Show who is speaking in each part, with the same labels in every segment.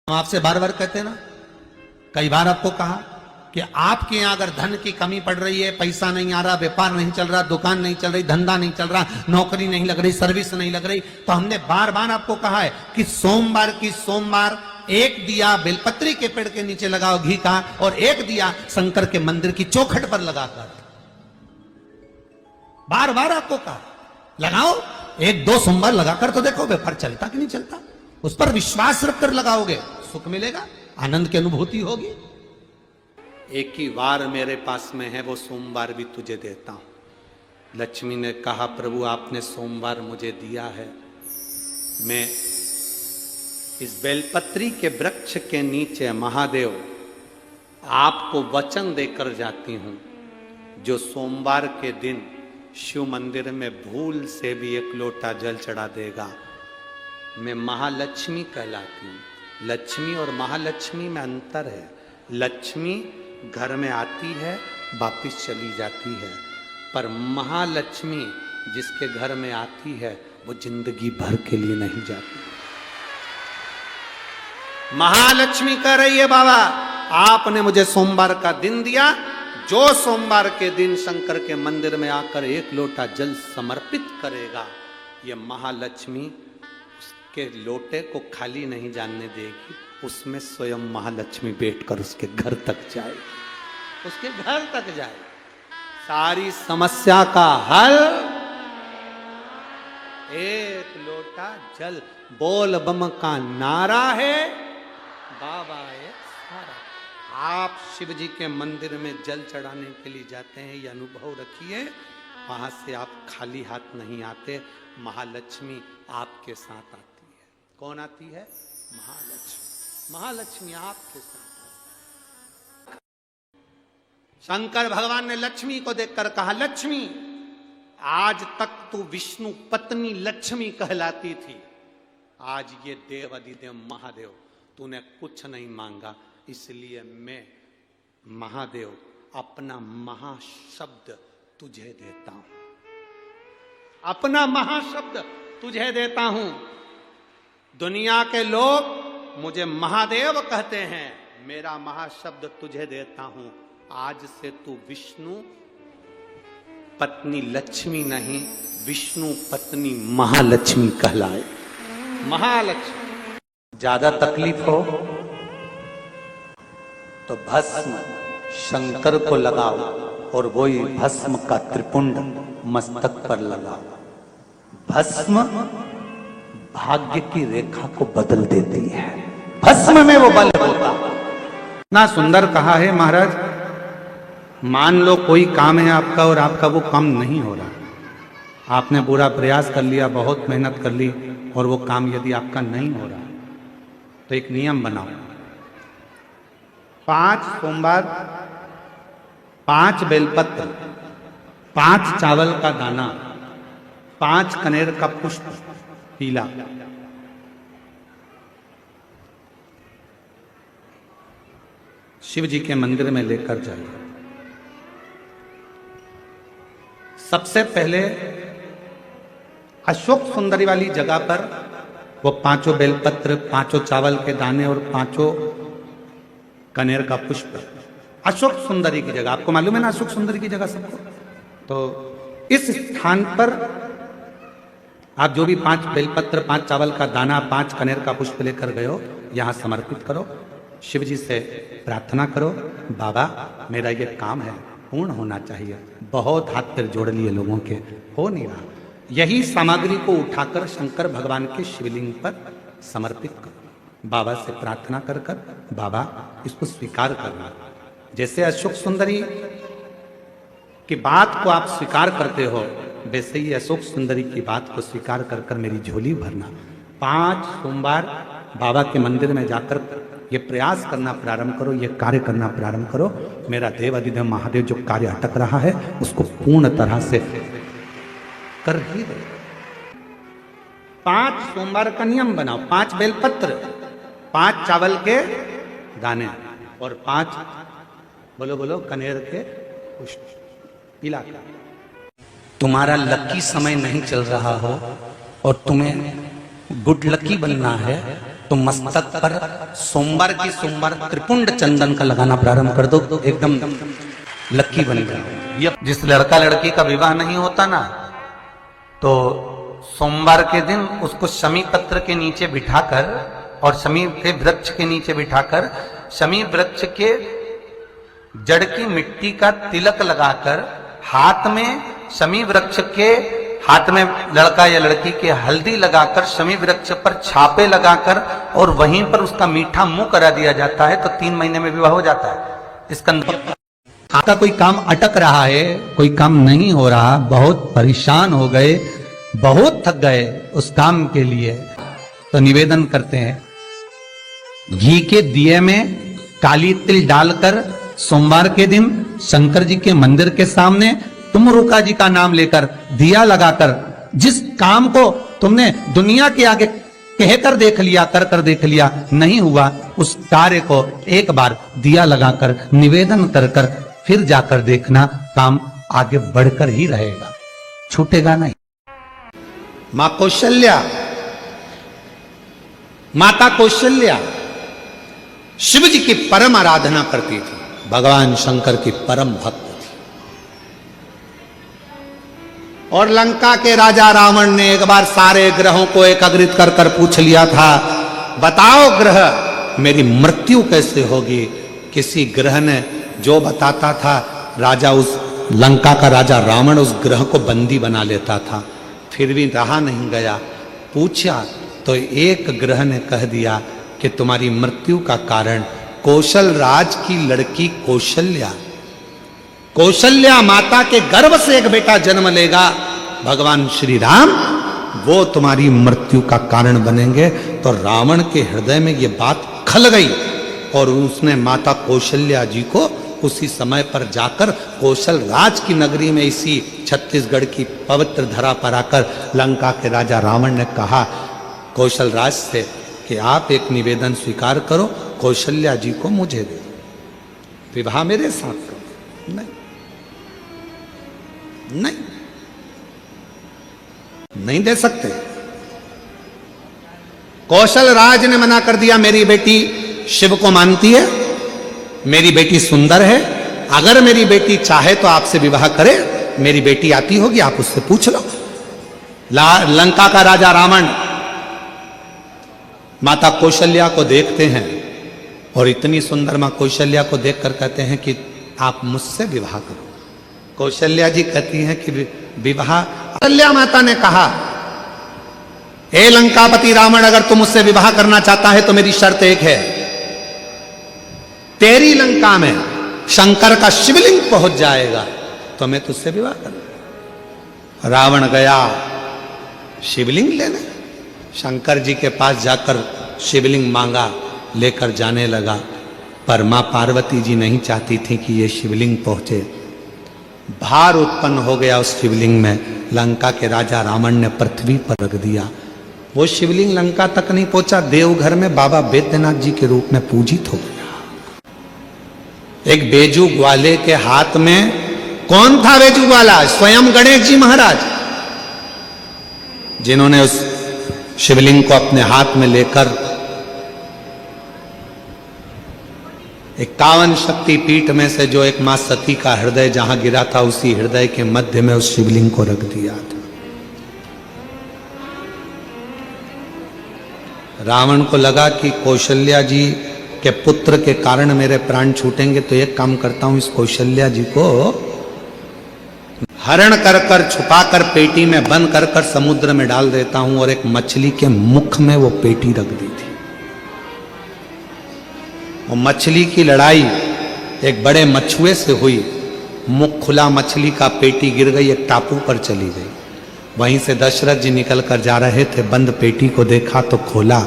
Speaker 1: हम आपसे बार बार कहते हैं ना, कई बार आपको कहा कि आपके यहां अगर धन की कमी पड़ रही है, पैसा नहीं आ रहा, व्यापार नहीं चल रहा, दुकान नहीं चल रही, धंधा नहीं चल रहा, नौकरी नहीं लग रही, सर्विस नहीं लग रही, तो हमने बार बार आपको कहा है कि सोमवार एक दिया बेलपत्री के पेड़ के नीचे लगाओ घी का, और एक दिया शंकर के मंदिर की चौखट पर लगाकर। बार बार आपको कहा लगाओ, एक दो सोमवार लगाकर तो देखो व्यापार चलता कि नहीं चलता। उस पर विश्वास रखकर लगाओगे, सुख मिलेगा, आनंद की अनुभूति होगी। एक ही वार मेरे पास में है, वो सोमवार भी तुझे देता हूं। लक्ष्मी ने कहा प्रभु आपने सोमवार मुझे दिया है, मैं इस बेलपत्री के वृक्ष के नीचे महादेव आपको वचन देकर जाती हूं, जो सोमवार के दिन शिव मंदिर में भूल से भी एक लोटा जल चढ़ा देगा, मैं महालक्ष्मी कहलाती हूं। लक्ष्मी और महालक्ष्मी में अंतर है। लक्ष्मी घर में आती है वापिस चली जाती है, पर महालक्ष्मी जिसके घर में आती है वो जिंदगी भर के लिए नहीं जाती। महालक्ष्मी कह रही है बाबा आपने मुझे सोमवार का दिन दिया, जो सोमवार के दिन शंकर के मंदिर में आकर एक लोटा जल समर्पित करेगा, ये महालक्ष्मी उसके लोटे को खाली नहीं जानने देगी, उसमें स्वयं महालक्ष्मी बैठकर उसके घर तक जाए, उसके घर तक जाए। सारी समस्या का हल एक लोटा जल, बोल बम का नारा है, बाबा है सारा। आप शिव जी के मंदिर में जल चढ़ाने के लिए जाते हैं, ये अनुभव रखिए, वहां से आप खाली हाथ नहीं आते, महालक्ष्मी आपके साथ आती है। कौन आती है? महालक्ष्मी। महालक्ष्मी आपके साथ। शंकर भगवान ने लक्ष्मी को देखकर कहा लक्ष्मी आज तक तू विष्णु पत्नी लक्ष्मी कहलाती थी, आज ये देव अधिदेव महादेव तूने कुछ नहीं मांगा, इसलिए मैं महादेव अपना महाशब्द तुझे देता हूं, अपना महाशब्द तुझे देता हूं। दुनिया के लोग मुझे महादेव कहते हैं, मेरा महाशब्द तुझे देता हूं। आज से तू विष्णु पत्नी लक्ष्मी नहीं, विष्णु पत्नी महालक्ष्मी कहलाए। महालक्ष्मी। ज्यादा तकलीफ हो तो भस्म शंकर को लगाओ और वही भस्म का त्रिपुंड मस्तक पर लगाओ। भस्म भाग्य की रेखा को बदल देती है, भस्म में वो बल होता। ना सुंदर कहा है महाराज, मान लो कोई काम है आपका और आपका वो काम नहीं हो रहा, आपने पूरा प्रयास कर लिया, बहुत मेहनत कर ली, और वो काम यदि आपका नहीं हो रहा तो एक नियम बनाओ, 5 सोमवार, 5 बेलपत्र, 5 चावल का दाना, 5 कनेर का पुष्प पीला, शिव जी के मंदिर में लेकर जाइए। सबसे पहले अशोक सुंदरी वाली जगह पर वो 5 बेलपत्र, 5 चावल के दाने और 5 कनेर का पुष्प, अशोक सुंदरी की जगह, आपको मालूम है ना अशोक सुंदरी की जगह सबको, तो इस स्थान पर आप जो भी 5 बेलपत्र, 5 चावल का दाना, 5 कनेर का पुष्प लेकर गए हो, यहां समर्पित करो, शिव जी से प्रार्थना करो, बाबा मेरा ये काम है पूर्ण होना चाहिए, बहुत हाथ पैर जोड़ लिए लोगों के, हो नहीं रहा। यही सामग्री को उठाकर शंकर भगवान के शिवलिंग पर समर्पित करो, बाबा से प्रार्थना कर कर बाबा इसको स्वीकार करना। जैसे अशोक सुंदरी की बात को आप स्वीकार करते हो, वैसे ही अशोक सुंदरी की बात को स्वीकार कर कर मेरी झोली भरना। 5 सोमवार बाबा के मंदिर में जाकर ये प्रयास करना प्रारंभ करो, ये कार्य करना प्रारंभ करो, मेरा देव अधिदेव महादेव जो कार्य अटक रहा है उसको पूर्ण तरह से कर ही दे। 5 सोमवार का नियम बनाओ, 5 बेलपत्र, 5 चावल के दाने और 5 बोलो बोलो कनेर के पुष्प पीला। तुम्हारा लकी समय नहीं चल रहा हो और तुम्हें गुड लकी बनना है तुम मस्तक पर सोमवार की सोमवार त्रिपुंड चंदन का लगाना प्रारंभ कर दो, एकदम लक्की बन जाओ। ये जिस लड़का लड़की का विवाह नहीं होता ना, तो सोमवार के दिन उसको शमी पत्र के नीचे बिठाकर और शमी के वृक्ष के नीचे बिठाकर शमी वृक्ष के जड़ की मिट्टी का तिलक लगाकर हाथ में शमी वृक्ष के हाथ में लड़का या लड़की के हल्दी लगाकर शमी वृक्ष पर छापे लगाकर और वहीं पर उसका मीठा मुंह करा दिया जाता है, तो 3 महीने में विवाह हो जाता है। इसका आपका कोई काम अटक रहा है, कोई काम नहीं हो रहा, बहुत परेशान हो गए, बहुत थक गए उस काम के लिए, तो निवेदन करते हैं घी के दिए में काली तिल डालकर सोमवार के दिन शंकर जी के मंदिर के सामने तुम रुका जी का नाम लेकर दिया लगाकर, जिस काम को तुमने दुनिया के आगे कहकर देख लिया, कर देख लिया, नहीं हुआ, उस कार्य को एक बार दिया लगाकर निवेदन कर फिर जाकर देखना, काम आगे बढ़कर ही रहेगा, छूटेगा नहीं। मां कौशल्या, माता कौशल्या शिव जी की परम आराधना करती थी, भगवान शंकर की परम भक्त थी। और लंका के राजा रावण ने एक बार सारे ग्रहों को एकाग्रित कर पूछ लिया था, बताओ ग्रह मेरी मृत्यु कैसे होगी। किसी ग्रह ने जो बताता था, राजा उस लंका का राजा रावण उस ग्रह को बंदी बना लेता था। फिर भी रहा नहीं गया, पूछा तो एक ग्रह ने कह दिया कि तुम्हारी मृत्यु का कारण कौशल राज की लड़की कौशल्या, कौशल्या माता के गर्भ से एक बेटा जन्म लेगा, भगवान श्री राम वो तुम्हारी मृत्यु का कारण बनेंगे। तो रावण के हृदय में ये बात खल गई और उसने माता कौशल्या जी को उसी समय पर जाकर कौशल राज की नगरी में इसी छत्तीसगढ़ की पवित्र धरा पर आकर लंका के राजा रावण ने कहा कौशल राज से कि आप एक निवेदन स्वीकार करो, कौशल्या जी को मुझे दे, विवाह मेरे साथ करो। नहीं नहीं नहीं दे सकते। कौशल राज ने मना कर दिया, मेरी बेटी शिव को मानती है, मेरी बेटी सुंदर है, अगर मेरी बेटी चाहे तो आपसे विवाह करे, मेरी बेटी आती होगी, आप उससे पूछ लो। लंका का राजा रावण माता कौशल्या को देखते हैं और इतनी सुंदर मां कौशल्या को देखकर कहते हैं कि आप मुझसे विवाह करो। कौशल्या जी कहती हैं कि विवाह, कौशल्या माता ने कहा हे लंकापति रावण, अगर तुम मुझसे विवाह करना चाहता है तो मेरी शर्त एक है, तेरी लंका में शंकर का शिवलिंग पहुंच जाएगा तो मैं तुझसे विवाह करूंगा। रावण गया शिवलिंग लेने, शंकर जी के पास जाकर शिवलिंग मांगा, लेकर जाने लगा, पर मां पार्वती जी नहीं चाहती थी कि ये शिवलिंग पहुंचे। भार उत्पन्न हो गया उस शिवलिंग में, लंका के राजा रावण ने पृथ्वी पर रख दिया। वो शिवलिंग लंका तक नहीं पहुंचा, देवघर में बाबा बैद्यनाथ जी के रूप में पूजित हो गया। एक बेजू ग्वाले के हाथ में, कौन था बेजू ग्वाला? स्वयं गणेश जी महाराज, जिन्होंने उस शिवलिंग को अपने हाथ में लेकर 51 शक्ति पीठ में से जो एक मां सती का हृदय जहां गिरा था, उसी हृदय के मध्य में उस शिवलिंग को रख दिया था। रावण को लगा कि कौशल्या जी के पुत्र के कारण मेरे प्राण छूटेंगे, तो एक काम करता हूं, इस कौशल्या जी को हरण कर छुपा कर पेटी में बंद कर समुद्र में डाल देता हूं। और एक मछली के मुख में वो पेटी रख दी थी। वो मछली की लड़ाई एक बड़े मछुए से हुई, मुख खुला मछली का, पेटी गिर गई, एक टापू पर चली गई। वहीं से दशरथ जी निकल कर जा रहे थे, बंद पेटी को देखा तो खोला,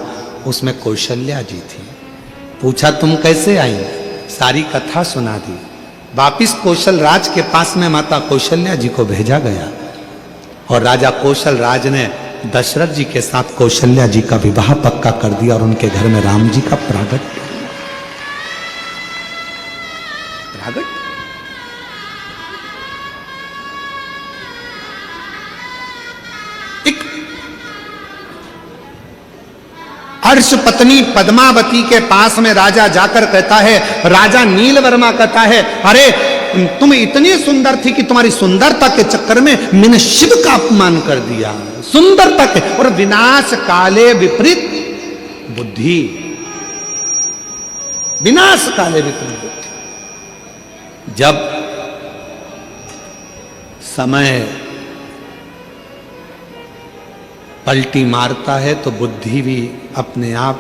Speaker 1: उसमें कौशल्या जी थी। पूछा तुम कैसे आई? सारी कथा सुना दी। वापिस कौशल राज के पास में माता कौशल्या जी को भेजा गया और राजा कौशल राज ने दशरथ जी के साथ कौशल्या जी का विवाह पक्का कर दिया और उनके घर में राम जी का प्रागट। हर्ष पत्नी पद्मावती के पास में राजा जाकर कहता है, राजा नीलवर्मा कहता है, अरे तुम इतनी सुंदर थी कि तुम्हारी सुंदरता के चक्कर में मैंने शिव का अपमान कर दिया। सुंदरता के और विनाश काले विपरीत बुद्धि, विनाश काले विपरीत बुद्धि। जब समय पलटी मारता है तो बुद्धि भी अपने आप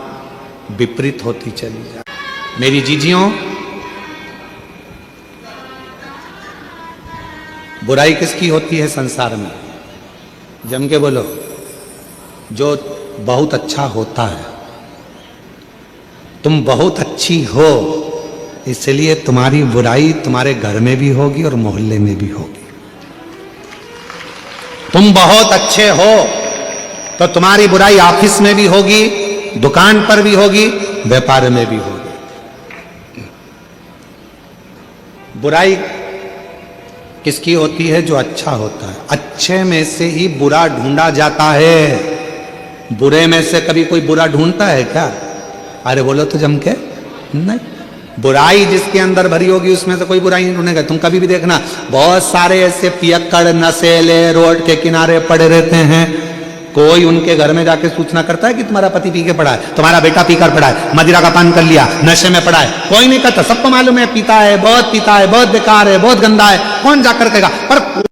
Speaker 1: विपरीत होती चली जाती। मेरी जीजियों, बुराई किसकी होती है संसार में? जम के बोलो। जो बहुत अच्छा होता है। तुम बहुत अच्छी हो, इसलिए तुम्हारी बुराई तुम्हारे घर में भी होगी और मोहल्ले में भी होगी। तुम बहुत अच्छे हो तो तुम्हारी बुराई ऑफिस में भी होगी, दुकान पर भी होगी, व्यापार में भी होगी। बुराई किसकी होती है? जो अच्छा होता है। अच्छे में से ही बुरा ढूंढा जाता है। बुरे में से कभी कोई बुरा ढूंढता है क्या? अरे बोलो तो जम के नहीं। बुराई जिसके अंदर भरी होगी उसमें से कोई बुराई नहीं ढूंढेगा। तुम कभी भी देखना, बहुत सारे ऐसे पियक्कड़ नशेले रोड के किनारे पड़े रहते हैं। कोई उनके घर में जाके सूचना करता है कि तुम्हारा पति पी के पड़ा है, तुम्हारा बेटा पीकर पड़ा है, मदिरा का पान कर लिया, नशे में पड़ा है? कोई नहीं कहता। सबको मालूम है पीता है, बहुत पीता है, बहुत बेकार है, बहुत गंदा है। कौन जाकर कहेगा? पर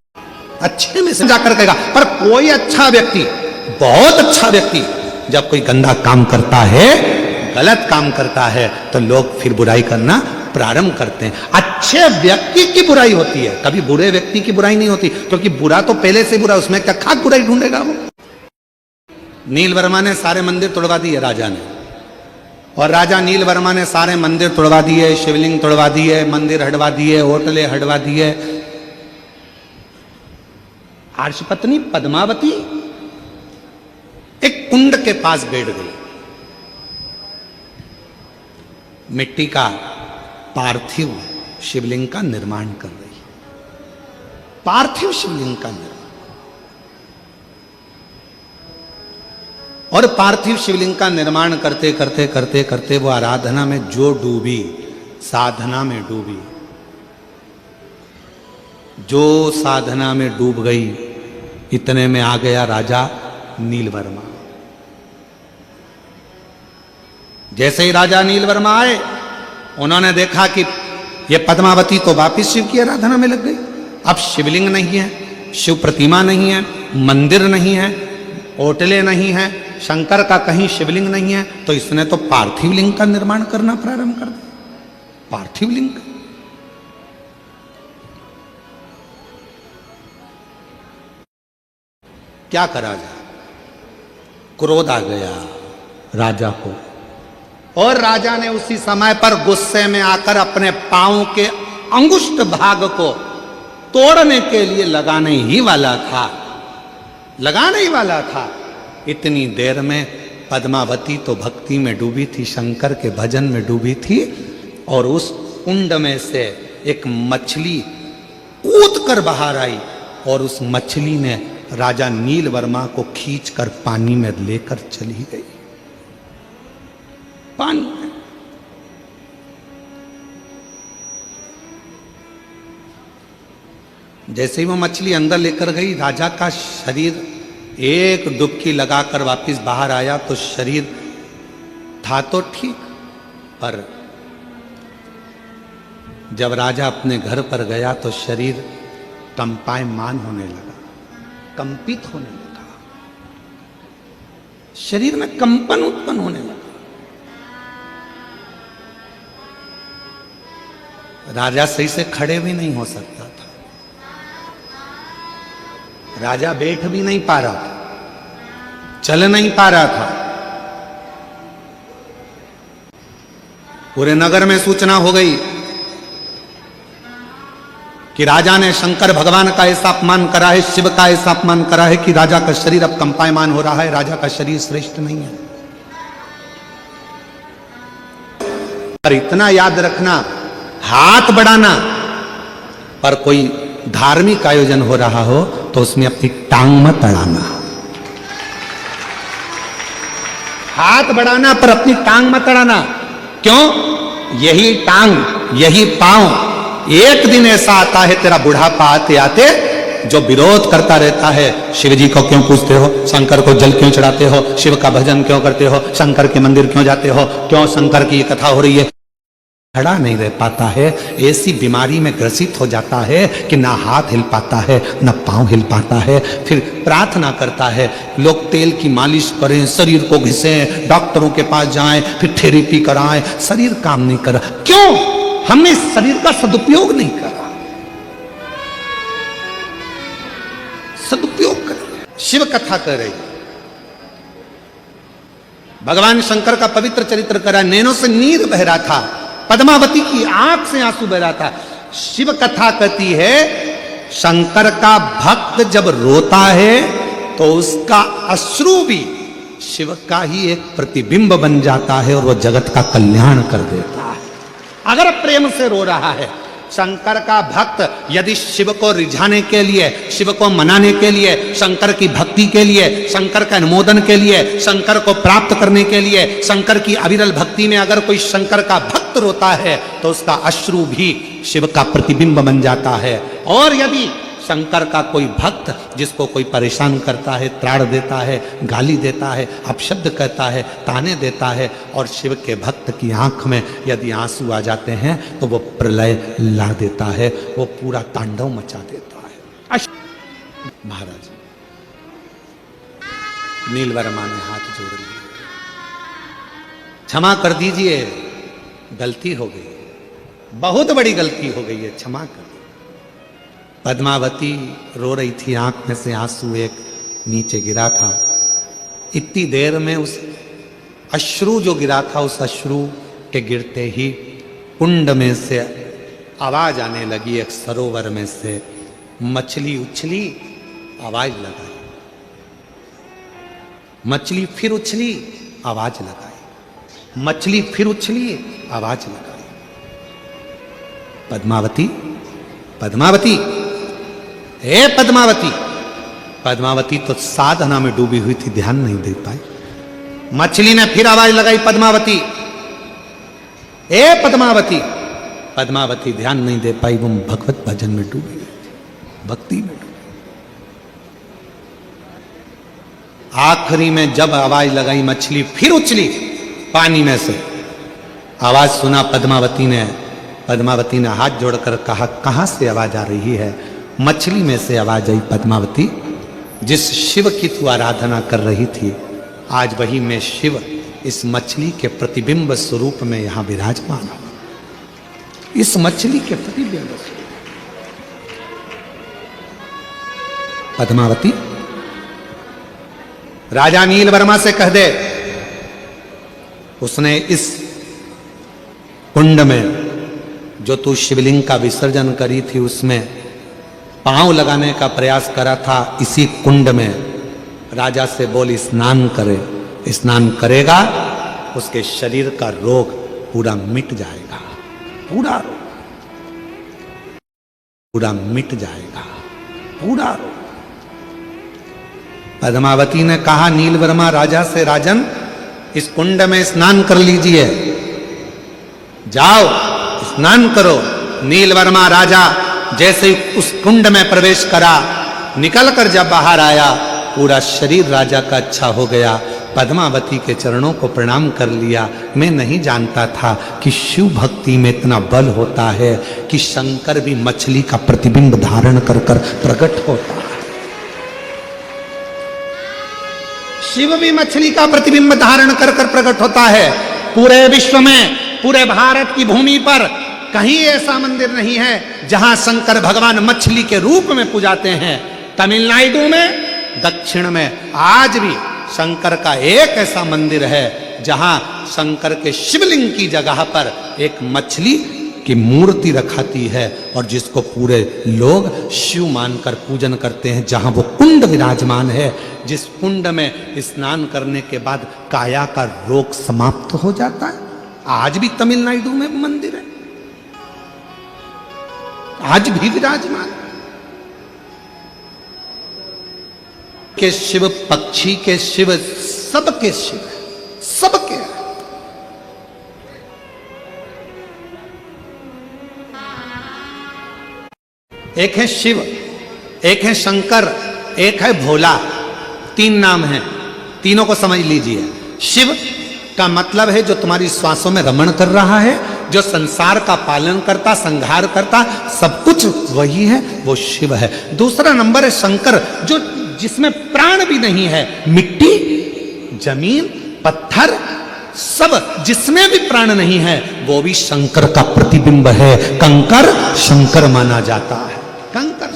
Speaker 1: अच्छे में से जाकर कहेगा। पर कोई अच्छा व्यक्ति, बहुत अच्छा व्यक्ति जब कोई गंदा काम करता है, गलत काम करता है, तो लोग फिर बुराई करना प्रारंभ करते हैं। अच्छे व्यक्ति की बुराई होती है, कभी बुरे व्यक्ति की बुराई नहीं होती, क्योंकि बुरा तो पहले से बुरा, उसमें क्या खाक बुराई ढूंढेगा वो। नीलवर्मा ने सारे मंदिर तोड़वा दिए राजा ने, और राजा नीलवर्मा ने सारे मंदिर तोड़वा दिए, शिवलिंग तोड़वा दिए, मंदिर हटवा दिए, होटलें हटवा दिए। हर्षपत्नी पद्मावती एक कुंड के पास बैठ गई। मिट्टी का पार्थिव शिवलिंग का निर्माण कर रही है। पार्थिव शिवलिंग का निर्माण, और पार्थिव शिवलिंग का निर्माण करते करते करते करते वो आराधना में जो डूबी, साधना में डूबी, जो साधना में डूब गई, इतने में आ गया राजा नीलवर्मा। जैसे ही राजा नीलवर्मा आए, उन्होंने देखा कि ये पद्मावती तो वापिस शिव की आराधना में लग गई। अब शिवलिंग नहीं है, शिव प्रतिमा नहीं है, मंदिर नहीं है, होटलें नहीं है, शंकर का कहीं शिवलिंग नहीं है, तो इसने तो पार्थिव लिंग का निर्माण करना प्रारंभ कर दिया। पार्थिव लिंग क्या करा जाए? क्रोध आ गया राजा को, और राजा ने उसी समय पर गुस्से में आकर अपने पांव के अंगुष्ठ भाग को तोड़ने के लिए लगाने ही वाला था। इतनी देर में पद्मावती तो भक्ति में डूबी थी, शंकर के भजन में डूबी थी, और उस कुंड में से एक मछली कूद कर बाहर आई, और उस मछली ने राजा नीलवर्मा को खींचकर पानी में लेकर चली गई। पानी में जैसे ही वो मछली अंदर लेकर गई, राजा का शरीर एक डुबकी लगाकर वापस बाहर आया तो शरीर था तो ठीक, पर जब राजा अपने घर पर गया तो शरीर कंपायमान होने लगा, कंपित होने लगा, शरीर में कंपन उत्पन्न होने लगा। राजा सही से खड़े भी नहीं हो सकता था, राजा बैठ भी नहीं पा रहा था, चल नहीं पा रहा था। पूरे नगर में सूचना हो गई कि राजा ने शंकर भगवान का ऐसा अपमान करा है, शिव का ऐसा अपमान करा है कि राजा का शरीर अब कंपायमान हो रहा है, राजा का शरीर श्रेष्ठ नहीं है। पर इतना याद रखना, हाथ बढ़ाना, पर कोई धार्मिक आयोजन हो रहा हो तो उसमें अपनी टांग मत अड़ाना। हाथ बढ़ाना पर अपनी टांग मत अड़ाना। क्यों? यही टांग, यही पांव एक दिन ऐसा आता है तेरा बुढ़ापा आते आते जो विरोध करता रहता है। शिव जी को क्यों पूजते हो? शंकर को जल क्यों चढ़ाते हो? शिव का भजन क्यों करते हो? शंकर के मंदिर क्यों जाते हो? क्यों शंकर की कथा हो रही है? खड़ा नहीं रह पाता है, ऐसी बीमारी में ग्रसित हो जाता है कि ना हाथ हिल पाता है ना पांव हिल पाता है। फिर प्रार्थना करता है लोग तेल की मालिश करें, शरीर को घिसें, डॉक्टरों के पास जाएं, फिर थेरेपी कराएं, शरीर काम नहीं कर रहा। क्यों? हमने इस शरीर का सदुपयोग नहीं करा। सदुपयोग कर, शिव कथा कर रही, भगवान शंकर का पवित्र चरित्र करा, नैनों से नीर बह रहा था, पद्मावती की आंख से आंसू बह रहा था। शिव कथा कहती है शंकर का भक्त जब रोता है तो उसका अश्रु भी शिव का ही एक प्रतिबिंब बन जाता है और वह जगत का कल्याण कर देता है। अगर प्रेम से रो रहा है, शंकर का भक्त यदि शिव को रिझाने के लिए, शिव को मनाने के लिए, शंकर की भक्ति के लिए, शंकर का अनुमोदन के लिए, शंकर को प्राप्त करने के लिए, शंकर की अविरल भक्ति में अगर कोई शंकर का भक्त रोता है तो उसका अश्रु भी शिव का प्रतिबिंब बन जाता है। और यदि शंकर का कोई भक्त जिसको कोई परेशान करता है, त्राड़ देता है, गाली देता है, अपशब्द कहता है, ताने देता है, और शिव के भक्त की आंख में यदि आंसू आ जाते हैं तो वो प्रलय ला देता है, वो पूरा तांडव मचा देता है। महाराज नील वर्मा ने हाथ जोड़ लिए, क्षमा कर दीजिए, गलती हो गई, बहुत बड़ी गलती हो गई है, क्षमा कर। पद्मावती रो रही थी, आंख में से आंसू एक नीचे गिरा था। इतनी देर में उस अश्रु जो गिरा था, उस अश्रु के गिरते ही कुंड में से आवाज आने लगी, एक सरोवर में से मछली उछली, आवाज लगाई, मछली फिर उछली, आवाज लगाई, मछली फिर उछली, आवाज लगाई। पद्मावती, पद्मावती, हे पद्मावती। पद्मावती तो साधना में डूबी हुई थी, ध्यान नहीं दे पाई। मछली ने फिर आवाज लगाई, पद्मावती, हे पद्मावती। पद्मावती ध्यान नहीं दे पाई, वो भगवत भजन में डूबी हुई थी, भक्ति में डूबी। आखिरी में जब आवाज लगाई, मछली फिर उछली पानी में से, आवाज सुना पद्मावती ने। पद्मावती ने हाथ जोड़कर कहा, कहां से आवाज आ रही है? मछली में से आवाज आई, पद्मावती, जिस शिव की तू आराधना कर रही थी, आज वही मैं शिव इस मछली के प्रतिबिंब स्वरूप में यहां विराजमान हूं। इस मछली के प्रतिबिंब स्वरूप। पद्मावती, राजा नील वर्मा से कह दे, उसने इस कुंड में जो तू शिवलिंग का विसर्जन करी थी उसमें पांव लगाने का प्रयास करा था, इसी कुंड में राजा से बोल स्नान करे। स्नान करेगा, उसके शरीर का रोग पूरा मिट जाएगा, पूरा रोग पूरा मिट जाएगा, पूरा रोग। पद्मावती ने कहा नील वर्मा राजा से, राजन इस कुंड में स्नान कर लीजिए, जाओ स्नान करो। नील वर्मा राजा जैसे उस कुंड में प्रवेश करा, निकलकर जब बाहर आया, पूरा शरीर राजा का अच्छा हो गया। पद्मावती के चरणों को प्रणाम कर लिया। मैं नहीं जानता था कि शिव भक्ति में इतना बल होता है कि शंकर भी मछली का प्रतिबिंब धारण कर कर प्रकट होता है। शिव भी मछली का प्रतिबिंब धारण कर कर प्रकट होता है। पूरे विश्व में, पूरे भारत की भूमि पर कहीं ऐसा मंदिर नहीं है जहां शंकर भगवान मछली के रूप में पूजाते हैं। तमिलनाडु में, दक्षिण में आज भी शंकर का एक ऐसा मंदिर है जहां शंकर के शिवलिंग की जगह पर एक मछली की मूर्ति रखाती है और जिसको पूरे लोग शिव मानकर पूजन करते हैं। जहां वो कुंड विराजमान है, जिस कुंड में स्नान करने के बाद काया का रोग समाप्त हो जाता है। आज भी तमिलनाडु में मंदिर है, आज भी विराजमान। के शिव, पक्षी के शिव, सबके शिव, एक है शिव, एक है शंकर, एक है भोला। 3 नाम हैं, तीनों को समझ लीजिए। शिव का मतलब है जो तुम्हारी श्वासों में रमण कर रहा है, जो संसार का पालन करता, संहार करता, सब कुछ वही है, वो शिव है। दूसरा नंबर है शंकर, जो जिसमें प्राण भी नहीं है, मिट्टी, जमीन, पत्थर, सब जिसमें भी प्राण नहीं है, वो भी शंकर का प्रतिबिंब है। कंकर शंकर माना जाता है। कंकर।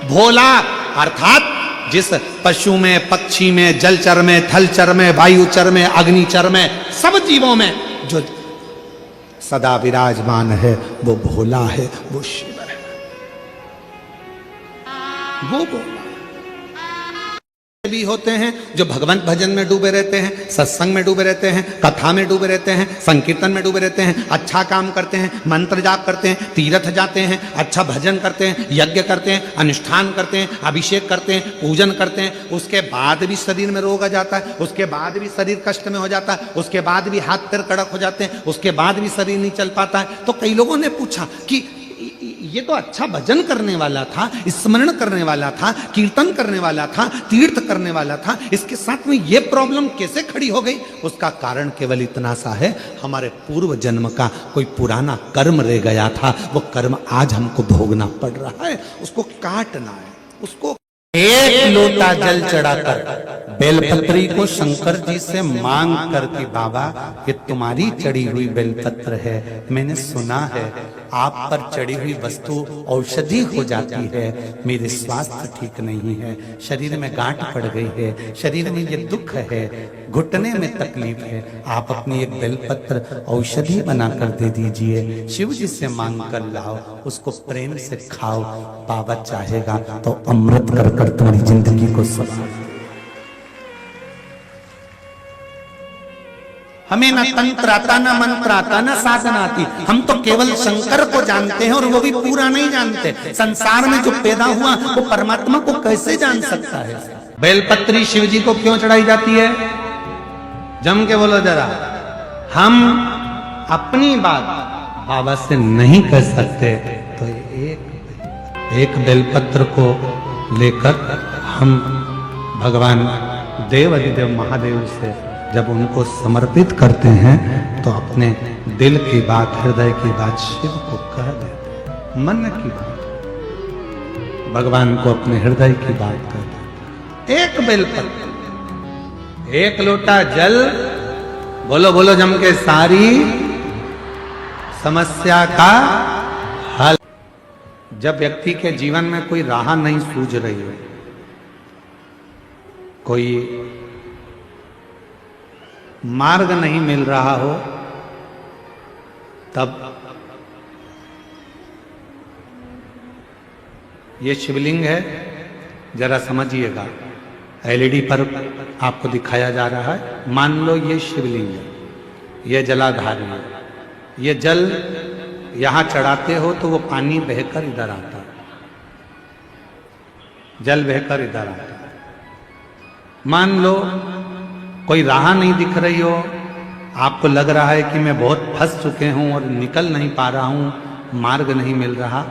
Speaker 1: भोला अर्थात जिस पशु में, पक्षी में, जलचर में, थलचर में, वायुचर में, अग्निचर में, सब जीवों में जो सदा विराजमान है, वो भोला है, वो शिव है, वो भोला। भी होते हैं जो भगवंत भजन में डूबे रहते हैं, सत्संग में डूबे रहते हैं, कथा में डूबे रहते हैं, संकीर्तन में डूबे रहते हैं, अच्छा काम करते हैं, मंत्र जाप करते हैं, तीर्थ जाते हैं, अच्छा भजन करते हैं, यज्ञ करते हैं, अनुष्ठान करते हैं, अभिषेक करते हैं, पूजन करते हैं। उसके बाद भी शरीर में रोग आ जाता है, उसके बाद भी शरीर कष्ट में हो जाता है, उसके बाद भी हाथ पैर कड़क हो जाते हैं, उसके बाद भी शरीर नहीं चल पाता है। तो कई लोगों ने पूछा कि ये तो अच्छा भजन करने वाला था, स्मरण करने वाला था, कीर्तन करने वाला था, तीर्थ करने वाला था, इसके साथ में ये प्रॉब्लम कैसे खड़ी हो गई? उसका कारण केवल इतना सा है, हमारे पूर्व जन्म का कोई पुराना कर्म रह गया था, वो कर्म आज हमको भोगना पड़ रहा है, उसको काटना है। उसको एक लोटा जल चढ़ाकर बेलपत्री को शंकर जी से मांग कर कि बाबा ये तुम्हारी चढ़ी हुई बेलपत्र है, मैंने सुना है आप पर चढ़ी हुई वस्तु औषधि हो जाती है, मेरे स्वास्थ्य ठीक नहीं है, शरीर में गांठ पड़ गई है, शरीर में ये दुख है, घुटने में तकलीफ है, आप अपनी एक बेलपत्र औषधि बनाकर दे दीजिए, शिव जी से मांग कर लाओ, उसको प्रेम से खाओ, बाबा चाहेगा तो अमृत कर कर तुम्हारी जिंदगी को संभाल। हमें न तंत्र आता, न मंत्र आता, न साधना आती, हम तो केवल शंकर को जानते हैं और वो भी पूरा नहीं जानते। संसार में जो पैदा हुआ वो परमात्मा को कैसे जान सकता है? बेलपत्री शिव जी को क्यों चढ़ाई जाती है? जम के बोलो जरा। हम अपनी बात बाबा से नहीं कह सकते तो एक बेलपत्र को लेकर हम भगवान देव अधिदेव महादेव से जब उनको समर्पित करते हैं तो अपने दिल की बात, हृदय की बात शिव को कह देते, मन की बात भगवान को अपने हृदय की बात कह देते। एक बेलपत्र, एक लोटा जल, बोलो बोलो जम के, सारी समस्या का हल। जब व्यक्ति के जीवन में कोई राह नहीं सूझ रही हो, कोई मार्ग नहीं मिल रहा हो, तब ये शिवलिंग है, जरा समझिएगा। एलईडी पर आपको दिखाया जा रहा है, मान लो ये शिवलिंग है, ये जलाधार है, ये जल यहां चढ़ाते हो तो वो पानी बहकर इधर आता है, जल बहकर इधर आता है। मान लो कोई राह नहीं दिख रही हो, आपको लग रहा है कि मैं बहुत फंस चुके हूं और निकल नहीं पा रहा हूं, मार्ग नहीं मिल रहा,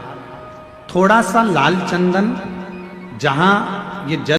Speaker 1: थोड़ा सा लाल चंदन जहां ये जल